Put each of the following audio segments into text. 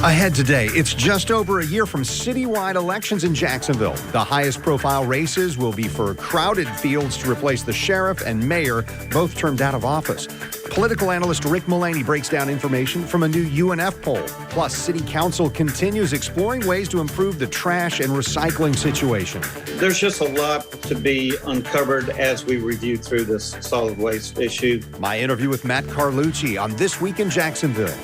Ahead today, it's just over a year from citywide elections in Jacksonville. The highest profile races will be for crowded fields to replace the sheriff and mayor, both termed out of office. Political analyst Rick Mullaney breaks down information from a new UNF poll. Plus, City Council continues exploring ways to improve the trash and recycling situation. There's just a lot to be uncovered as we review through this solid waste issue. My interview with Matt Carlucci on This Week in Jacksonville.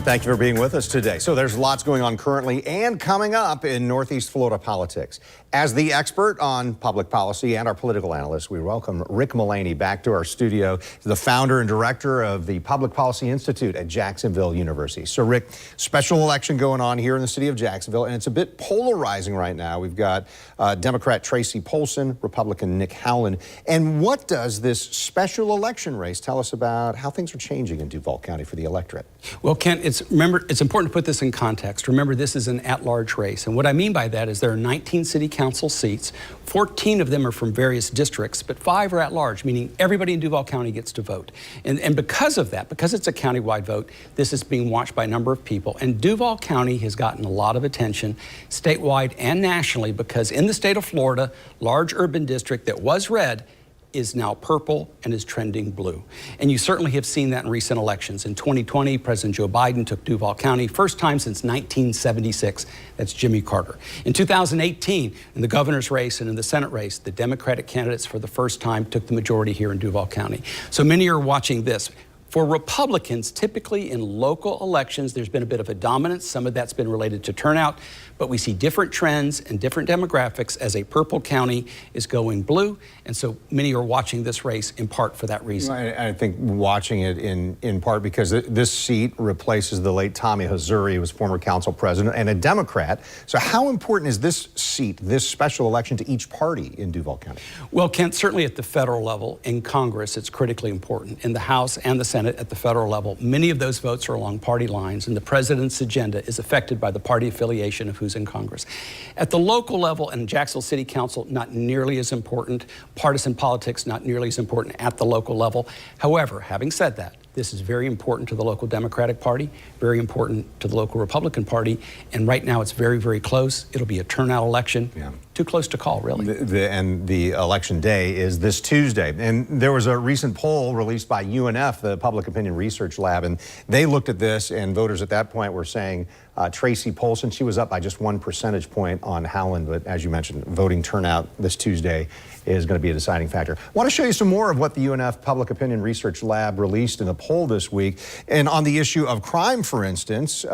Thank you for being with us today. So there's lots going on currently and coming up in Northeast Florida politics. As the expert on public policy and our political analyst, we welcome Rick Mullaney back to our studio, the founder and director of the Public Policy Institute at Jacksonville University. So Rick, special election going on here in the city of Jacksonville, and it's a bit polarizing right now. We've got Democrat Tracy Polson, Republican Nick Howland. And what does this special election race tell us about how things are changing in Duval County for the electorate? Well, Kent, it's important to put this in context. Remember, this is an at-large race. And what I mean by that is there are 19 city council seats. 14 of them are from various districts, but 5 are at-large, meaning everybody in Duval County gets to vote. And because of that, because it's a countywide vote, this is being watched by a number of people. And Duval County has gotten a lot of attention statewide and nationally because in the state of Florida, large urban district that was red is now purple and is trending blue. And you certainly have seen that in recent elections. In 2020, President Joe Biden took Duval County, first time since 1976. That's Jimmy Carter. In 2018, in the governor's race and in the Senate race, the Democratic candidates for the first time took the majority here in Duval County. So many are watching this. For Republicans, typically in local elections, there's been a bit of a dominance. Some of that's been related to turnout, but we see different trends and different demographics as a purple county is going blue. And so many are watching this race in part for that reason. I think watching it in part because this seat replaces the late Tommy Hazouri, who was former council president and a Democrat. So how important is this seat, this special election to each party in Duval County? Well, Kent, certainly at the federal level, in Congress, it's critically important. In the House and the Senate at the federal level, many of those votes are along party lines, and the president's agenda is affected by the party affiliation of who's in Congress. At the local level and Jacksonville City Council, not nearly as important. Partisan politics, not nearly as important at the local level. However, having said that, this is very important to the local Democratic Party, very important to the local Republican Party, and right now it's very, very close. It'll be a turnout election. Yeah. Too close to call, really. And the election day is this Tuesday. And there was a recent poll released by UNF, the Public Opinion Research Lab, and they looked at this, and voters at that point were saying Tracy Polson, she was up by just 1 percentage point on Howland, but as you mentioned, voting turnout this Tuesday is going to be a deciding factor. I want to show you some more of what the UNF Public Opinion Research Lab released in a poll this week. And on the issue of crime, for instance,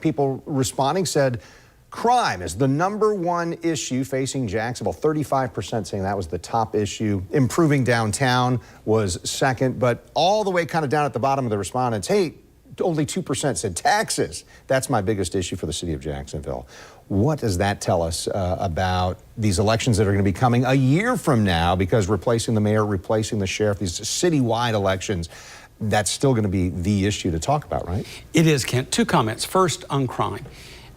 people responding said crime is the #1 issue facing Jacksonville. 35% saying that was the top issue. Improving downtown was second, but all the way kind of down at the bottom of the respondents, hey, only 2% said taxes. That's my biggest issue for the city of Jacksonville. What does that tell us about these elections that are going to be coming a year from now? Because replacing the mayor, replacing the sheriff, these citywide elections, that's still going to be the issue to talk about, right? It is, Kent. 2 comments. First, on crime.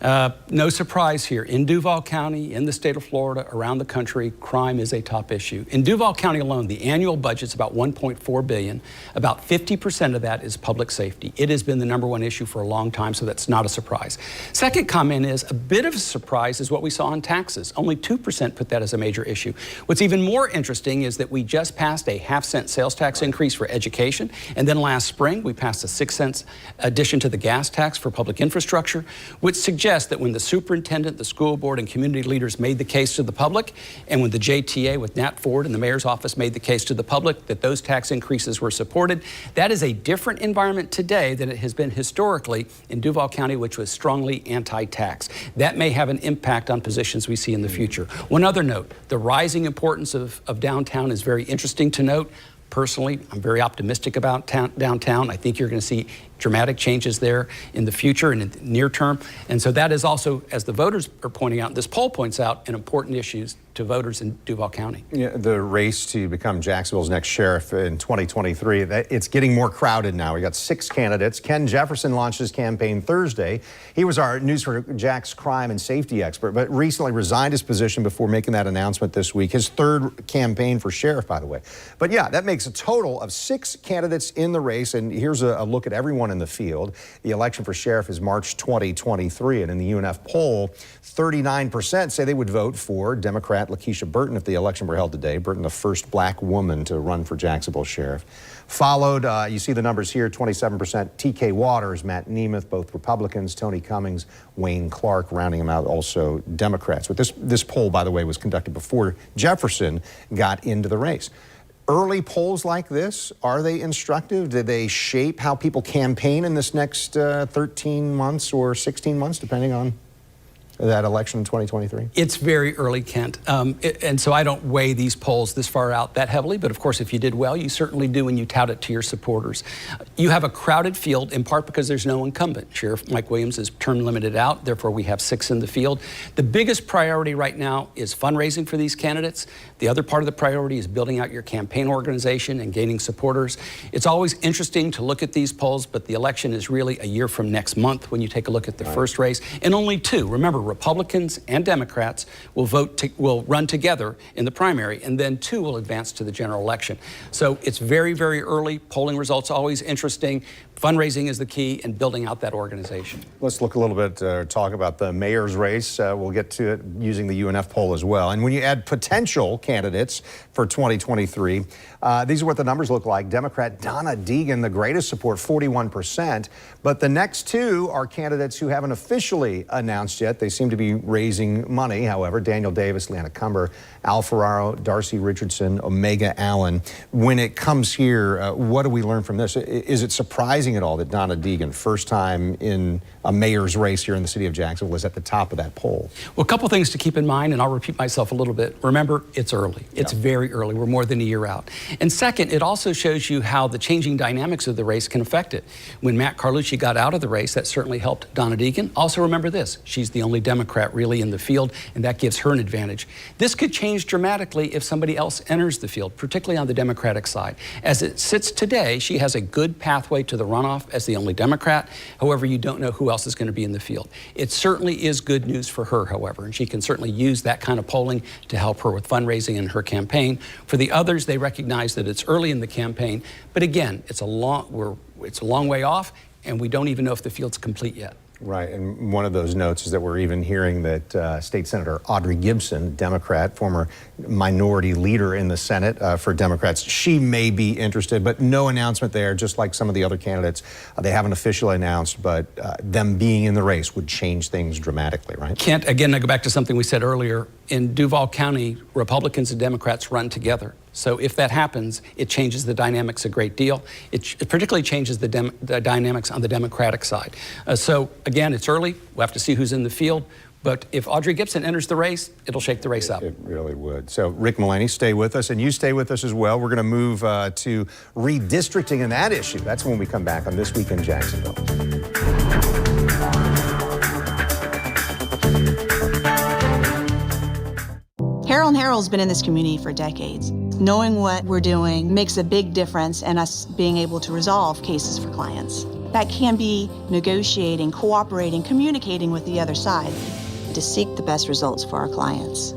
No surprise here. In Duval County, in the state of Florida, around the country, crime is a top issue. In Duval County alone, the annual budget's about $1.4 billion. About 50% of that is public safety. It has been the #1 issue for a long time, so that's not a surprise. Second comment is a bit of a surprise is what we saw on taxes. Only 2% put that as a major issue. What's even more interesting is that we just passed a half-cent sales tax increase for education, and then last spring we passed a 6 cents addition to the gas tax for public infrastructure, which suggests that when the superintendent, the school board, and community leaders made the case to the public, and when the JTA with Nat Ford and the mayor's office made the case to the public that those tax increases were supported, that is a different environment today than it has been historically in Duval County, which was strongly anti-tax. That may have an impact on positions we see in the future. One other note, the rising importance of downtown is very interesting to note. Personally, I'm very optimistic about downtown. I think you're going to see dramatic changes there in the future and in the near term. And so that is also, as the voters are pointing out, this poll points out, an important issue to voters in Duval County. Yeah, the race to become Jacksonville's next sheriff in 2023, it's getting more crowded now. We got 6 candidates. Ken Jefferson launched his campaign Thursday. He was our News for Jack's crime and safety expert, but recently resigned his position before making that announcement this week. His 3rd campaign for sheriff, by the way. But yeah, that makes a total of 6 candidates in the race, and here's a look at everyone everyone in the field. The election for sheriff is March 2023, and in the UNF poll, 39% say they would vote for Democrat Lakeisha Burton if the election were held today. Burton, the first black woman to run for Jacksonville sheriff. Followed, you see the numbers here, 27% TK Waters, Matt Nemeth, both Republicans, Tony Cummings, Wayne Clark, rounding them out, also Democrats. But this poll, by the way, was conducted before Jefferson got into the race. Early polls like this, are they instructive? Do they shape how people campaign in this next 13 months or 16 months, depending on that election in 2023? It's very early, Kent. And so I don't weigh these polls this far out that heavily, but of course, if you did well, you certainly do when you tout it to your supporters. You have a crowded field, in part because there's no incumbent. Sheriff Mike Williams is term limited out, therefore we have 6 in the field. The biggest priority right now is fundraising for these candidates. The other part of the priority is building out your campaign organization and gaining supporters. It's always interesting to look at these polls, but the election is really a year from next month when you take a look at the first race. And only 2, remember, Republicans and Democrats will run together in the primary, and then 2 will advance to the general election. So it's very, very early. Polling results always interesting. Fundraising is the key, and building out that organization. Let's look a little bit, talk about the mayor's race. We'll get to it using the UNF poll as well. And when you add potential candidates for 2023, these are what the numbers look like. Democrat Donna Deegan, the greatest support, 41%. But the next 2 are candidates who haven't officially announced yet. They seem to be raising money, however. Daniel Davis, Leanna Cumber, Al Ferraro, Darcy Richardson, Omega Allen. When it comes here, what do we learn from this? Is it surprising at all that Donna Deegan, first time in a mayor's race here in the city of Jacksonville, is at the top of that poll? Well, a couple things to keep in mind, and I'll repeat myself a little bit. Remember, it's early. It's very early. We're more than a year out. And second, it also shows you how the changing dynamics of the race can affect it. When Matt Carlucci got out of the race, that certainly helped Donna Deegan. Also remember this, she's the only Democrat really in the field, and that gives her an advantage. This could change dramatically if somebody else enters the field, particularly on the Democratic side. As it sits today, she has a good pathway to the runoff as the only Democrat. However, you don't know who else is going to be in the field. It certainly is good news for her, however, and she can certainly use that kind of polling to help her with fundraising in her campaign. For the others, they recognize that it's early in the campaign, but again, it's a long way off, and we don't even know if the field's complete yet. Right, and one of those notes is that we're even hearing that State Senator Audrey Gibson, Democrat, former minority leader in the Senate for Democrats, she may be interested, but no announcement there, just like some of the other candidates. They haven't officially announced, but them being in the race would change things dramatically, right? Kent, again, I go back to something we said earlier. In Duval County, Republicans and Democrats run together. So if that happens, it changes the dynamics a great deal. It particularly changes the dynamics on the Democratic side. So again, it's early. We'll have to see who's in the field. But if Audrey Gibson enters the race, it'll shake the race up. It really would. So Rick Mullaney, stay with us, and you stay with us as well. We're going to move to redistricting and that issue. That's when we come back on This Week in Jacksonville. Harold and Harold's been in this community for decades. Knowing what we're doing makes a big difference in us being able to resolve cases for clients. That can be negotiating, cooperating, communicating with the other side to seek the best results for our clients.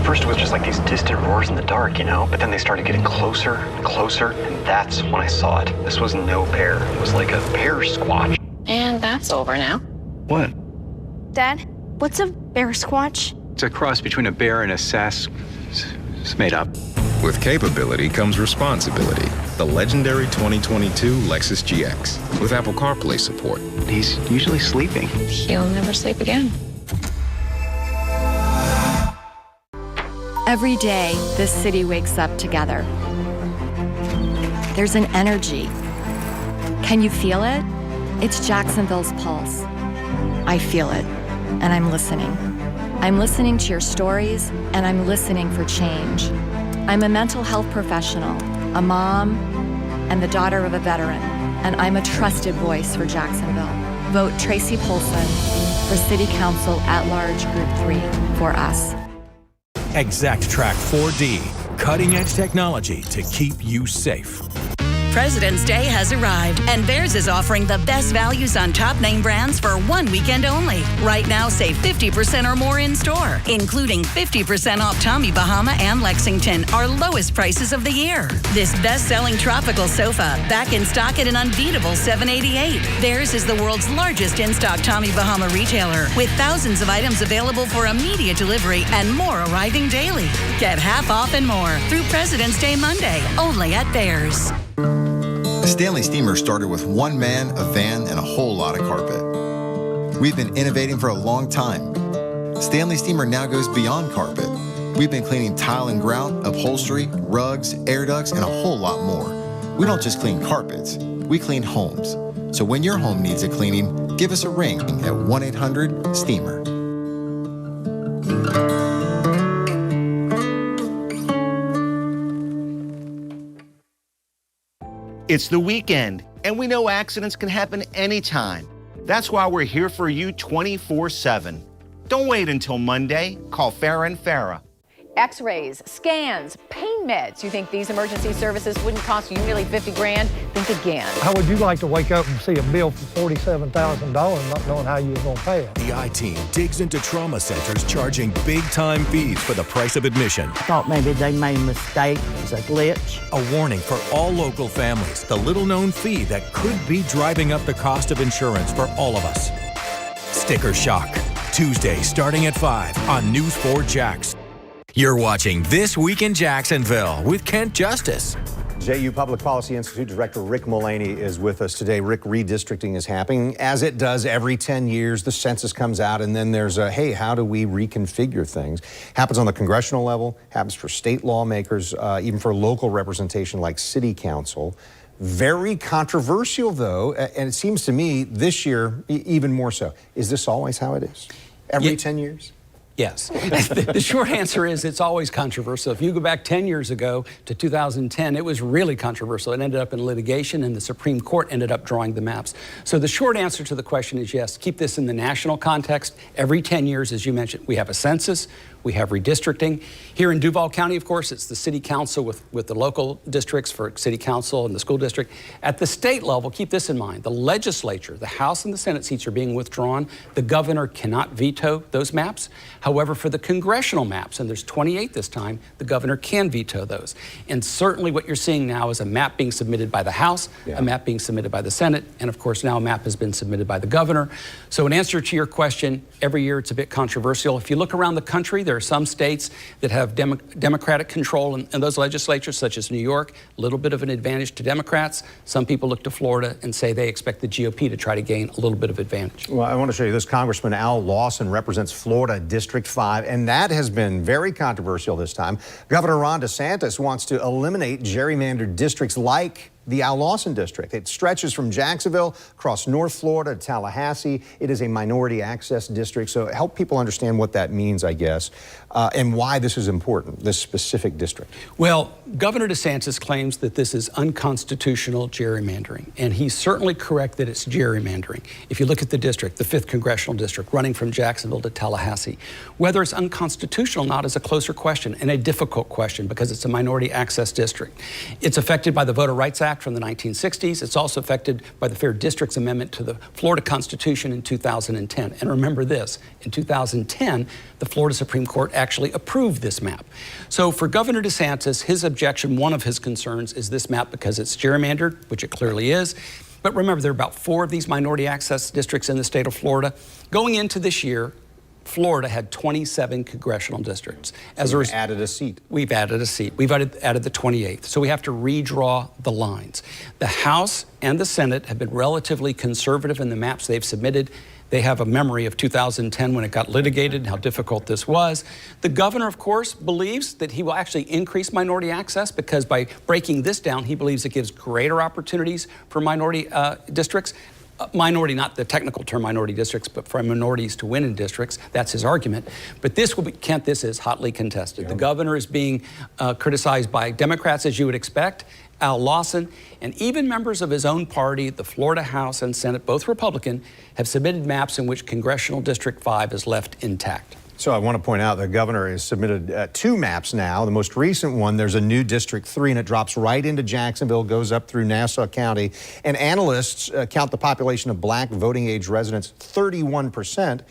First it was just like these distant roars in the dark, you know, but then they started getting closer and closer, and that's when I saw it. This was no bear. It was like a bear squatch. And that's over now. What? Dad, what's a bear squatch? It's a cross between a bear and a sass. It's made up. With capability comes responsibility. The legendary 2022 Lexus GX with Apple CarPlay support. He's usually sleeping. He'll never sleep again. Every day, this city wakes up together. There's an energy. Can you feel it? It's Jacksonville's pulse. I feel it, and I'm listening. I'm listening to your stories, and I'm listening for change. I'm a mental health professional, a mom, and the daughter of a veteran, and I'm a trusted voice for Jacksonville. Vote Tracy Polson for City Council at-large Group 3 for us. Exact Track 4D, cutting-edge technology to keep you safe. President's Day has arrived, and Bears is offering the best values on top name brands for one weekend only. Right now, save 50% or more in store, including 50% off Tommy Bahama and Lexington, our lowest prices of the year. This best-selling tropical sofa, back in stock at an unbeatable $788. Bears is the world's largest in-stock Tommy Bahama retailer, with thousands of items available for immediate delivery and more arriving daily. Get half off and more through President's Day Monday, only at Bears. The Stanley Steamer started with one man, a van, and a whole lot of carpet. We've been innovating for a long time. Stanley Steamer now goes beyond carpet. We've been cleaning tile and grout, upholstery, rugs, air ducts, and a whole lot more. We don't just clean carpets, we clean homes. So when your home needs a cleaning, give us a ring at 1-800-STEAMER. It's the weekend, and we know accidents can happen anytime. That's why we're here for you 24/7. Don't wait until Monday. Call Farah & Farah. X-rays, scans, pain meds. You think these emergency services wouldn't cost you nearly 50 grand? Think again. How would you like to wake up and see a bill for $47,000 not knowing how you were going to pay it? The I-Team digs into trauma centers charging big-time fees for the price of admission. I thought maybe they made a mistake. It was a glitch. A warning for all local families, the little-known fee that could be driving up the cost of insurance for all of us. Sticker Shock, Tuesday starting at 5 on News 4 Jax. You're watching This Week in Jacksonville with Kent Justice. JU Public Policy Institute Director Rick Mullaney is with us today. Rick, redistricting is happening as it does every 10 years. The census comes out and then there's a, hey, how do we reconfigure things? Happens on the congressional level, happens for state lawmakers, even for local representation like city council. Very controversial though, and it seems to me this year even more so. Is this always how it is? Every 10 years? Yes. The short answer is it's always controversial. If you go back 10 years ago to 2010, it was really controversial. It ended up in litigation, and the Supreme Court ended up drawing the maps. So the short answer to the question is yes. Keep this in the national context. Every 10 years, as you mentioned, we have a census. We have redistricting. Here in Duval County, of course, it's the city council with the local districts for city council and the school district. At the state level, keep this in mind, the legislature, the House and the Senate seats are being withdrawn. The governor cannot veto those maps. However, for the congressional maps, and there's 28 this time, the governor can veto those. And certainly what you're seeing now is a map being submitted by the House, a map being submitted by the Senate, and of course now a map has been submitted by the governor. So in answer to your question, every year it's a bit controversial. If you look around the country, there are some states that have Democratic control in those legislatures, such as New York, a little bit of an advantage to Democrats. Some people look to Florida and say they expect the GOP to try to gain a little bit of advantage. Well, I want to show you this. Congressman Al Lawson represents Florida District 5, and that has been very controversial this time. Governor Ron DeSantis wants to eliminate gerrymandered districts like the Al Lawson district. It stretches from Jacksonville across North Florida to Tallahassee. It is a minority access district, so help people understand what that means, I guess, and why this is important, this specific district. Well, Governor DeSantis claims that this is unconstitutional gerrymandering, and he's certainly correct that it's gerrymandering. If you look at the district, the 5th Congressional District, running from Jacksonville to Tallahassee, whether it's unconstitutional or not is a closer question and a difficult question because it's a minority access district. It's affected by the Voter Rights Act from the 1960s. It's also affected by the Fair Districts Amendment to the Florida Constitution in 2010. And remember this, in 2010, the Florida Supreme Court actually approved this map. So for Governor DeSantis, his objection, one of his concerns is this map because it's gerrymandered, which it clearly is. But remember, there are about 4 of these minority access districts in the state of Florida. Going into this year, Florida had 27 congressional districts. We've added a seat. We've added a seat. We've added the 28th. So we have to redraw the lines. The House and the Senate have been relatively conservative in the maps they've submitted. They have a memory of 2010 when it got litigated and how difficult this was. The governor, of course, believes that he will actually increase minority access because by breaking this down, he believes it gives greater opportunities for minority districts. Minority, not the technical term minority districts, but for minorities to win in districts. That's his argument. But this will be, Kent, this is hotly contested. The governor is being criticized by Democrats, as you would expect, Al Lawson, and even members of his own party, the Florida House and Senate, both Republican, have submitted maps in which Congressional District 5 is left intact. So I want to point out the governor has submitted 2 maps now. The most recent one, there's a new District 3, and it drops right into Jacksonville, goes up through Nassau County. And analysts count the population of black voting age residents 31%.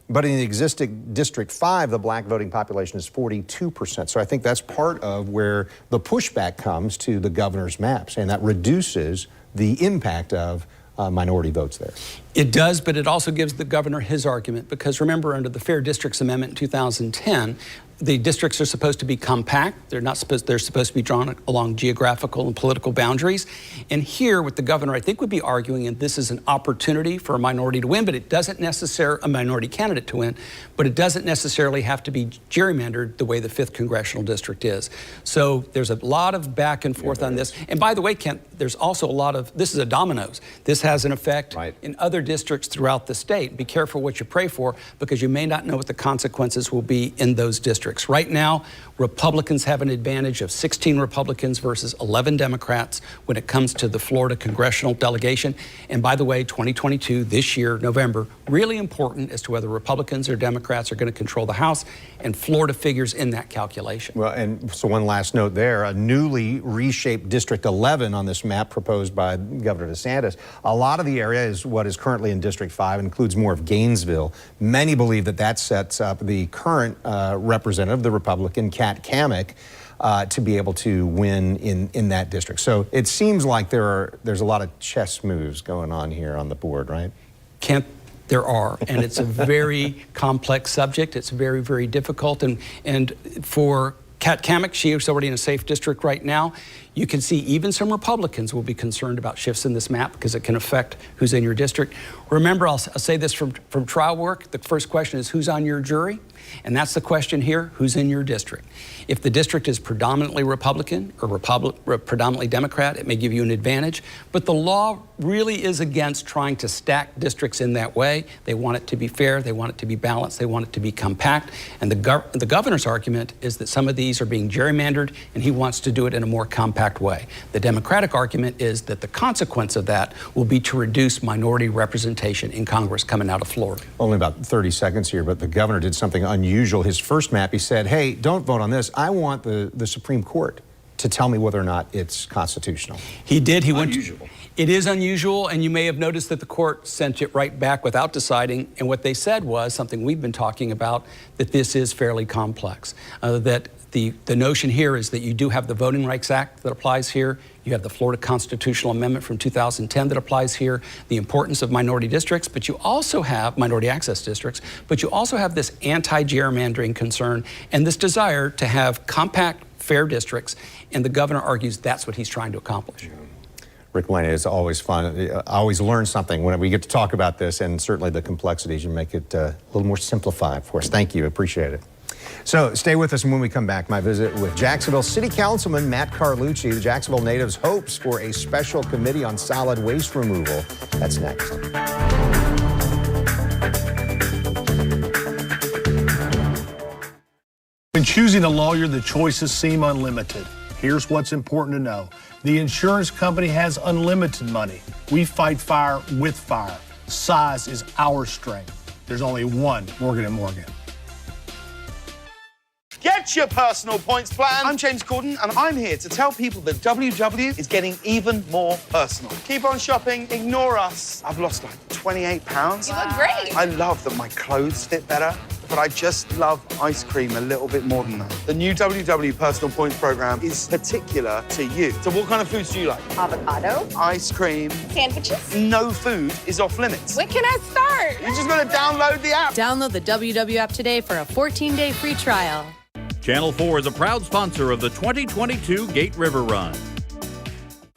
But in the existing District 5, the black voting population is 42%. So I think that's part of where the pushback comes to the governor's maps, and that reduces the impact of minority votes there. It does, but it also gives the governor his argument, because remember, under the Fair Districts Amendment in 2010, the districts are supposed to be compact. They're supposed to be drawn along geographical and political boundaries. And here, what the governor, I think, would be arguing, and this is an opportunity for a minority to win, but it doesn't necessarily, a minority candidate to win, but it doesn't necessarily have to be gerrymandered the way the 5th Congressional District is. So there's a lot of back and forth on this. And by the way, Kent, there's also a lot of, this is a dominoes. This has an effect in other districts throughout the state. Be careful what you pray for, because you may not know what the consequences will be in those districts. Right now, Republicans have an advantage of 16 Republicans versus 11 Democrats when it comes to the Florida congressional delegation. And by the way, 2022, this year, November, really important as to whether Republicans or Democrats are going to control the House, and Florida figures in that calculation. Well, and so one last note there, a newly reshaped District 11 on this map proposed by Governor DeSantis. A lot of the area is what is currently in District 5, includes more of Gainesville. Many believe that that sets up the current representative, the Republican, Kat Cammack, to be able to win in that district. So it seems like there's a lot of chess moves going on here on the board, right? Kent, there are, and it's a very complex subject. It's very, very difficult, and for Kat Cammack, she is already in a safe district right now. You can see even some Republicans will be concerned about shifts in this map because it can affect who's in your district. Remember, I'll say this from trial work, the first question is who's on your jury? And that's the question here, who's in your district? If the district is predominantly Republican or predominantly Democrat, it may give you an advantage. But the law really is against trying to stack districts in that way. They want it to be fair, they want it to be balanced, they want it to be compact. And the governor's argument is that some of these are being gerrymandered, and he wants to do it in a more compact way. The Democratic argument is that the consequence of that will be to reduce minority representation in Congress coming out of Florida. Only about 30 seconds here, but the governor did something unusual. His first map, he said, hey, don't vote on this. I want the Supreme Court to tell me whether or not it's constitutional. He did. Unusual. It is unusual, and you may have noticed that the court sent it right back without deciding, and what they said was something we've been talking about, that this is fairly complex, that the notion here is that you do have the Voting Rights Act that applies here, you have the Florida Constitutional Amendment from 2010 that applies here, the importance of minority districts, but you also have minority access districts, but you also have this anti-gerrymandering concern and this desire to have compact, fair districts, and the governor argues that's what he's trying to accomplish. Rick Mulaney, it's always fun. I always learn something when we get to talk about this, and certainly the complexities, you make it a little more simplified for us. Thank you, appreciate it. So stay with us, and when we come back, my visit with Jacksonville City Councilman Matt Carlucci. The Jacksonville natives hopes for a special committee on solid waste removal. That's next. When choosing a lawyer, the choices seem unlimited. Here's what's important to know. The insurance company has unlimited money. We fight fire with fire. Size is our strength. There's only one Morgan & Morgan. Get your personal points plan. I'm James Corden, and I'm here to tell people that WW is getting even more personal. Keep on shopping, ignore us. I've lost like 28 pounds. You look great. I love that my clothes fit better, but I just love ice cream a little bit more than that. The new WW Personal Points program is particular to you. So what kind of foods do you like? Avocado. Ice cream. Sandwiches. No food is off limits. When can I start? You just gotta download the app. Download the WW app today for a 14-day free trial. Channel 4 is a proud sponsor of the 2022 Gate River Run.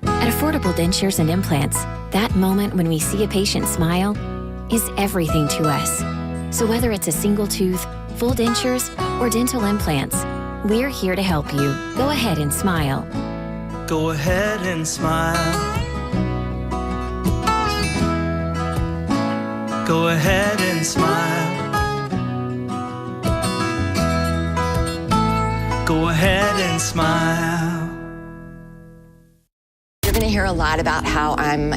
At Affordable Dentures and Implants, that moment when we see a patient smile is everything to us. So whether it's a single tooth, full dentures, or dental implants, we're here to help you. Go ahead and smile. Go ahead and smile. Go ahead and smile. Go ahead and smile. You're going to hear a lot about how I'm,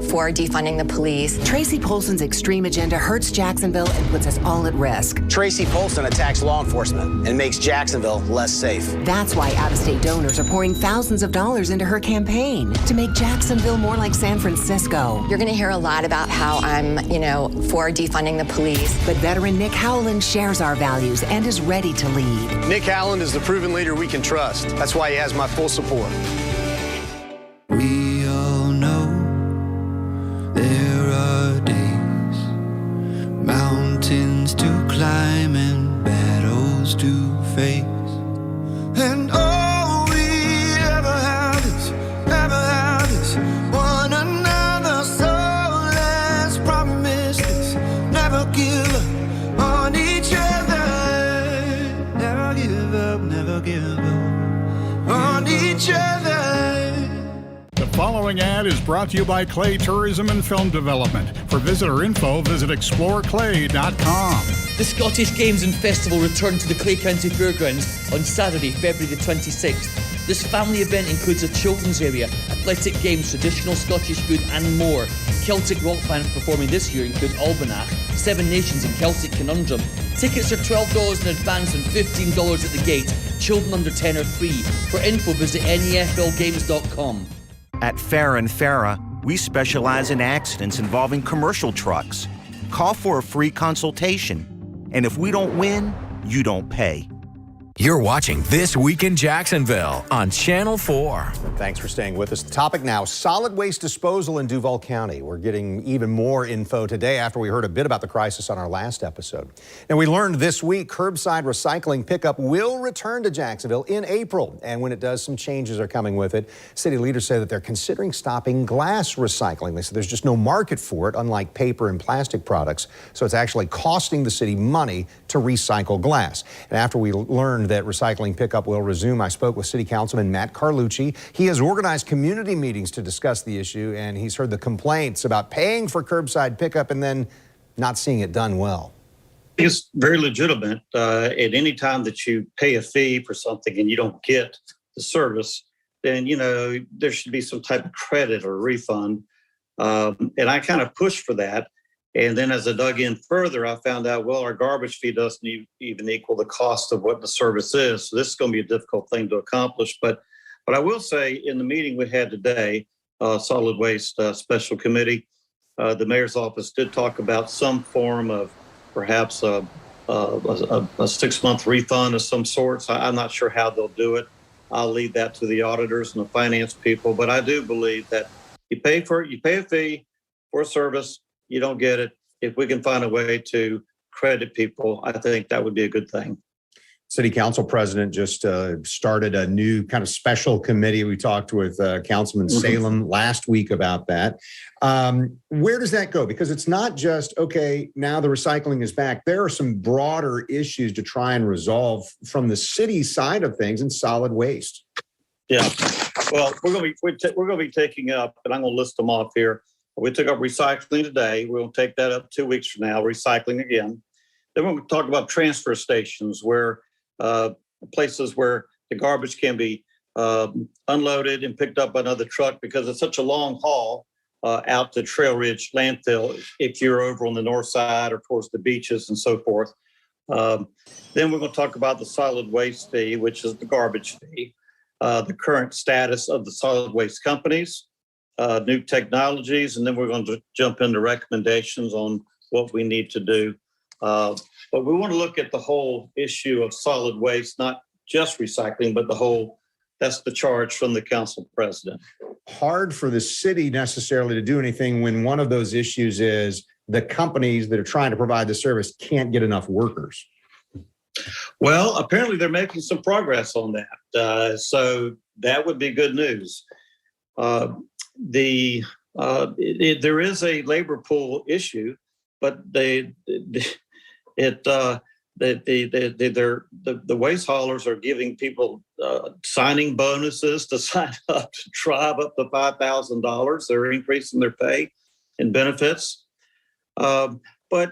for defunding the police. Tracy Polson's extreme agenda hurts Jacksonville and puts us all at risk. Tracy Polson attacks law enforcement and makes Jacksonville less safe. That's why out-of-state donors are pouring thousands of dollars into her campaign to make Jacksonville more like San Francisco. You're going to hear a lot about how I'm, for defunding the police. But veteran Nick Howland shares our values and is ready to lead. Nick Howland is the proven leader we can trust. That's why he has my full support. We all know there are days, mountains to climb and battles to face. And all we ever have is one another. So let's promise this, never give up on each other. Never give up, never give up on each other. The following ad is brought to you by Clay Tourism and Film Development. For visitor info, visit exploreclay.com. The Scottish Games and Festival return to the Clay County Fairgrounds on Saturday, February the 26th. This family event includes a children's area, athletic games, traditional Scottish food and more. Celtic rock bands performing this year include Albanach, Seven Nations and Celtic Conundrum. Tickets are $12 in advance and $15 at the gate. Children under 10 are free. For info, visit neflgames.com. At Farah & Farah, we specialize in accidents involving commercial trucks. Call for a free consultation. And if we don't win, you don't pay. You're watching This Week in Jacksonville on Channel 4. Thanks for staying with us. The topic now, solid waste disposal in Duval County. We're getting even more info today after we heard a bit about the crisis on our last episode. And we learned this week curbside recycling pickup will return to Jacksonville in April. And when it does, some changes are coming with it. City leaders say that they're considering stopping glass recycling. They say there's just no market for it, unlike paper and plastic products. So it's actually costing the city money to recycle glass. And after we learned that recycling pickup will resume, I spoke with City Councilman Matt Carlucci. He has organized community meetings to discuss the issue, and he's heard the complaints about paying for curbside pickup and then not seeing it done well. It's very legitimate. At any time that you pay a fee for something and you don't get the service, then, there should be some type of credit or refund. And I kind of pushed for that. And then as I dug in further, I found out, well, our garbage fee doesn't even equal the cost of what the service is. So this is going to be a difficult thing to accomplish. But I will say in the meeting we had today, Solid Waste Special Committee, the mayor's office did talk about some form of perhaps a 6-month refund of some sorts. I'm not sure how they'll do it. I'll leave that to the auditors and the finance people. But I do believe that you pay a fee for a service, you don't get it. If we can find a way to credit people, I think that would be a good thing. City Council President just started a new kind of special committee. We talked with Councilman Salem last week about that. Where does that go? Because it's not just, okay, now the recycling is back. There are some broader issues to try and resolve from the city side of things in solid waste. Yeah, well, we're going to be taking up, and I'm going to list them off here. We took up recycling today. We'll take that up 2 weeks from now, recycling again. Then we're going to talk about transfer stations, where places where the garbage can be unloaded and picked up by another truck, because it's such a long haul out to Trail Ridge landfill if you're over on the north side or towards the beaches and so forth. Then we're going to talk about the solid waste fee, which is the garbage fee, the current status of the solid waste companies, new technologies, and then we're going to jump into recommendations on what we need to do. But we want to look at the whole issue of solid waste, not just recycling, but the whole. That's the charge from the council president. Hard for the city necessarily to do anything when one of those issues is the companies that are trying to provide the service can't get enough workers. Well, apparently they're making some progress on that. So that would be good news. There is a labor pool issue, but the waste haulers are giving people signing bonuses to sign up to tribe up to $5,000. They're increasing their pay and benefits. But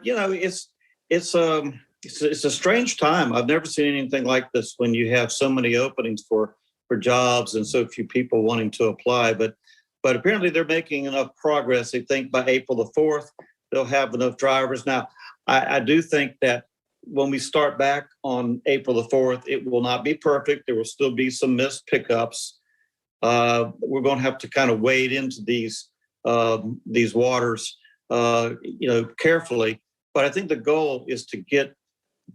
it's a strange time. I've never seen anything like this when you have so many openings for jobs and so few people wanting to apply. But But apparently they're making enough progress. They think by April the 4th, they'll have enough drivers. Now, I do think that when we start back on April the 4th, it will not be perfect. There will still be some missed pickups. We're going to have to kind of wade into these waters, carefully. But I think the goal is to get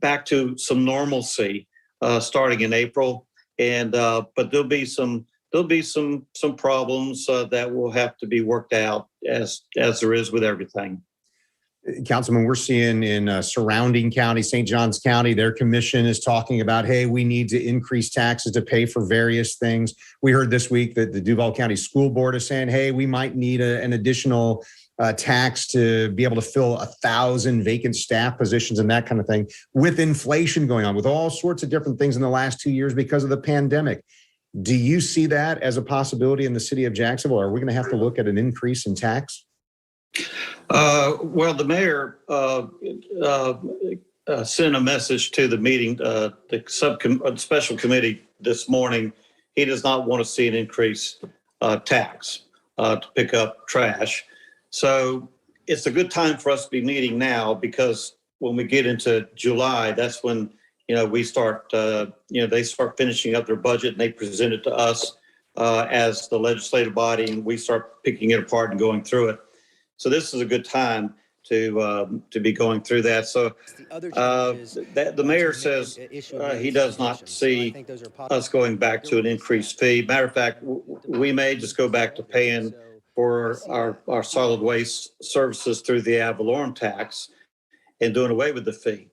back to some normalcy starting in April. And but there'll be some problems that will have to be worked out as there is with everything. Councilman, we're seeing in surrounding counties, St. Johns County, their commission is talking about, hey, we need to increase taxes to pay for various things. We heard this week that the Duval County School Board is saying, hey, we might need an additional tax to be able to fill 1,000 vacant staff positions and that kind of thing. With inflation going on, with all sorts of different things in the last 2 years because of the pandemic. Do you see that as a possibility in the city of Jacksonville? Are we going to have to look at an increase in tax? Well, the mayor sent a message to the meeting, the special committee this morning. He does not want to see an increased tax to pick up trash. So it's a good time for us to be meeting now, because when we get into July, that's when we start. They start finishing up their budget and they present it to us as the legislative body, and we start picking it apart and going through it. So this is a good time to be going through that. So the mayor says he does not see us going back to an increased fee. Matter of fact, we may just go back to paying for our solid waste services through the ad valorem tax and doing away with the fee.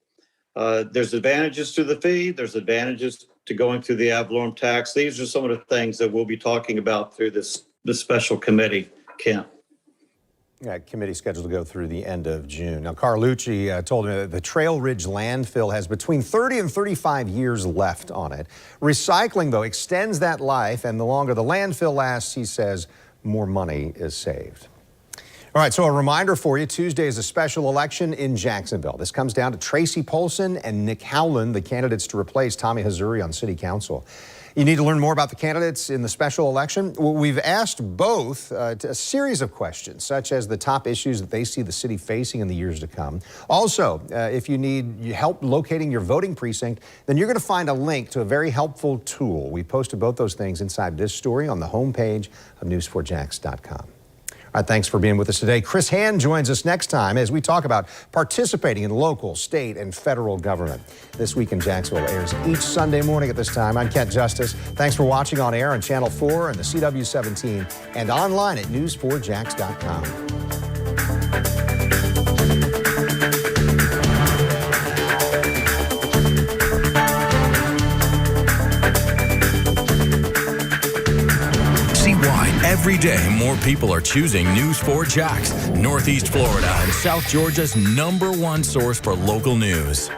There's advantages to the fee. There's advantages to going through the ad valorem tax. These are some of the things that we'll be talking about through this special committee, Kent. Yeah, committee scheduled to go through the end of June. Now, Carlucci told me that the Trail Ridge landfill has between 30 and 35 years left on it. Recycling, though, extends that life, and the longer the landfill lasts, he says, more money is saved. All right, so a reminder for you, Tuesday is a special election in Jacksonville. This comes down to Tracy Polson and Nick Howland, the candidates to replace Tommy Hazuri on City Council. You need to learn more about the candidates in the special election. We've asked both a series of questions, such as the top issues that they see the city facing in the years to come. Also, if you need help locating your voting precinct, then you're going to find a link to a very helpful tool. We posted both those things inside this story on the homepage of news4jax.com. All right, thanks for being with us today. Chris Hand joins us next time as we talk about participating in local, state, and federal government. This Week in Jacksonville airs each Sunday morning at this time. I'm Kent Justice. Thanks for watching on air on Channel 4 and the CW17 and online at news4jax.com. Every day, more people are choosing News 4 Jax, Northeast Florida and South Georgia's #1 source for local news.